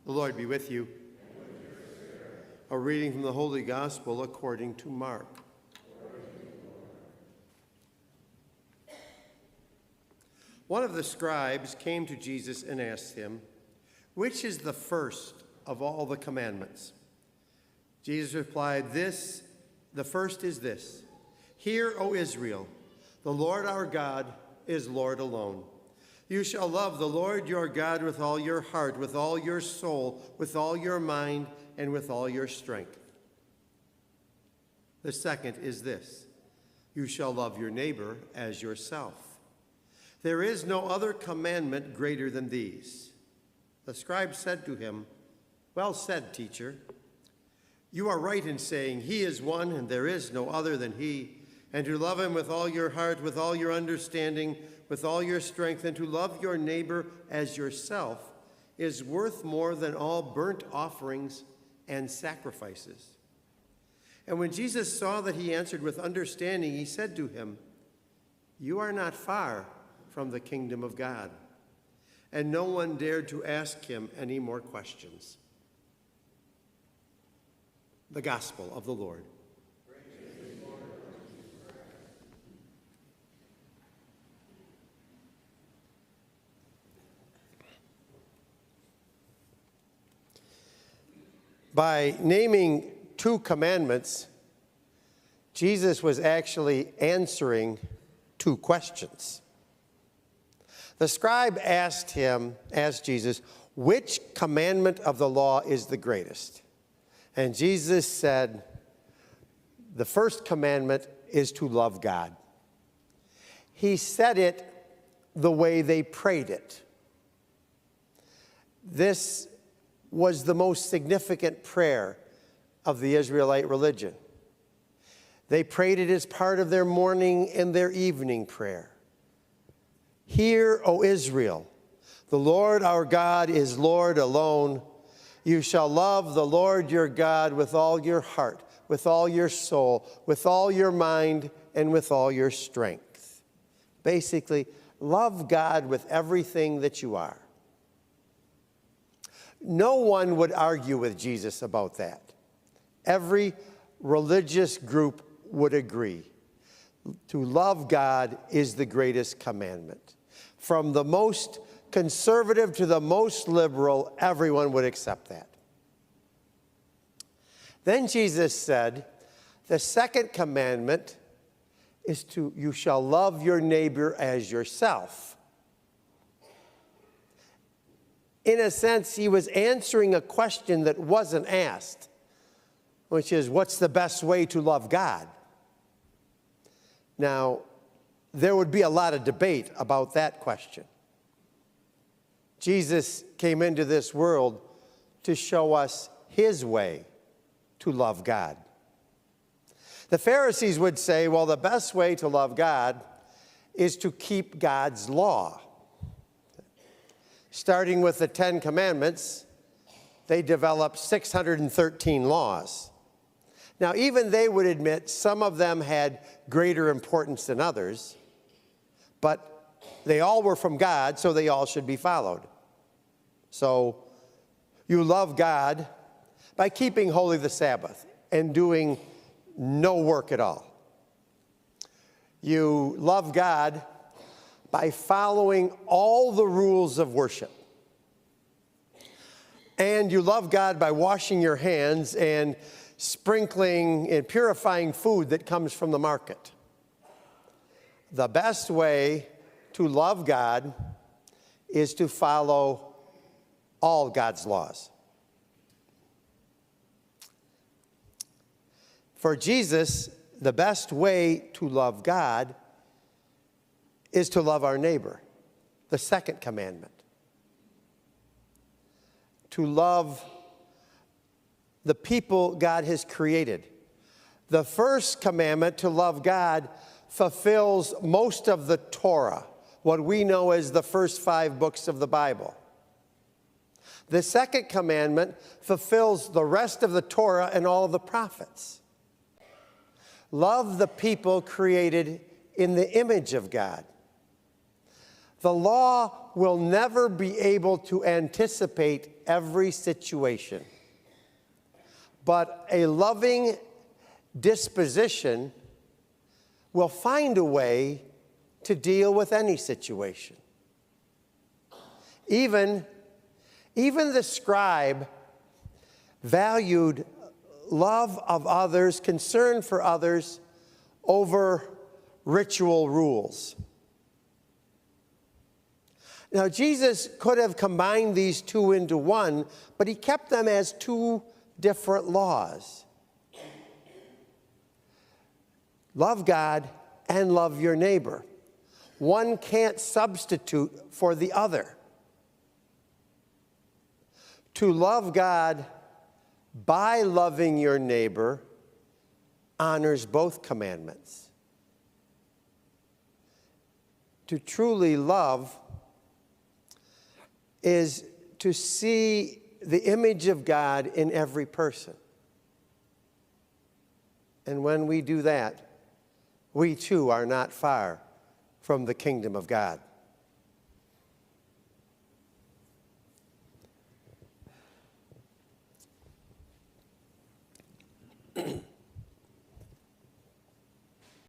The Lord be with you. A reading from the Holy Gospel according to Mark. One of the scribes came to Jesus and asked him, "Which is the first of all the commandments?" Jesus replied, "The first is this: Hear, O Israel, the Lord our God is Lord alone. You shall love the Lord your God with all your heart, with all your soul, with all your mind, and with all your strength. The second is this: you shall love your neighbor as yourself. There is no other commandment greater than these." The scribe said to him, "Well said, teacher. You are right in saying, 'He is one, and there is no other than He,' and to love Him with all your heart, with all your understanding, with all your strength, and to love your neighbor as yourself is worth more than all burnt offerings and sacrifices." And when Jesus saw that he answered with understanding, he said to him, "You are not far from the kingdom of God." And no one dared to ask him any more questions. The Gospel of the Lord. By naming two commandments, Jesus was actually answering two questions. The scribe asked Jesus, "Which commandment of the law is the greatest?" And Jesus said, "The first commandment is to love God." He said it the way they prayed it. This was the most significant prayer of the Israelite religion. They prayed it as part of their morning and their evening prayer. "Hear, O Israel, the Lord our God is Lord alone. You shall love the Lord your God with all your heart, with all your soul, with all your mind, and with all your strength." Basically, love God with everything that you are. No one would argue with Jesus about that. Every religious group would agree. To love God is the greatest commandment. From the most conservative to the most liberal, everyone would accept that. Then Jesus said, the second commandment is you shall love your neighbor as yourself. In a sense, he was answering a question that wasn't asked, which is, what's the best way to love God? Now, there would be a lot of debate about that question. Jesus came into this world to show us his way to love God. The Pharisees would say, well, the best way to love God is to keep God's law. Starting with the 10 Commandments, they developed 613 laws. Now, even they would admit some of them had greater importance than others, but they all were from God, so they all should be followed. So you love God by keeping holy the Sabbath and doing no work at all. You love God by following all the rules of worship. And you love God by washing your hands and sprinkling and purifying food that comes from the market. The best way to love God is to follow all God's laws. For Jesus, the best way to love God is to love our neighbor, the second commandment. To love the people God has created. The first commandment, to love God, fulfills most of the Torah, what we know as the first 5 books of the Bible. The second commandment fulfills the rest of the Torah and all of the prophets. Love the people created in the image of God. The law will never be able to anticipate every situation, but a loving disposition will find a way to deal with any situation. Even the scribe valued love of others, concern for others, over ritual rules. Now, Jesus could have combined these two into one, but he kept them as two different laws. Love God and love your neighbor. One can't substitute for the other. To love God by loving your neighbor honors both commandments. To truly love is to see the image of God in every person. And when we do that, we too are not far from the kingdom of God.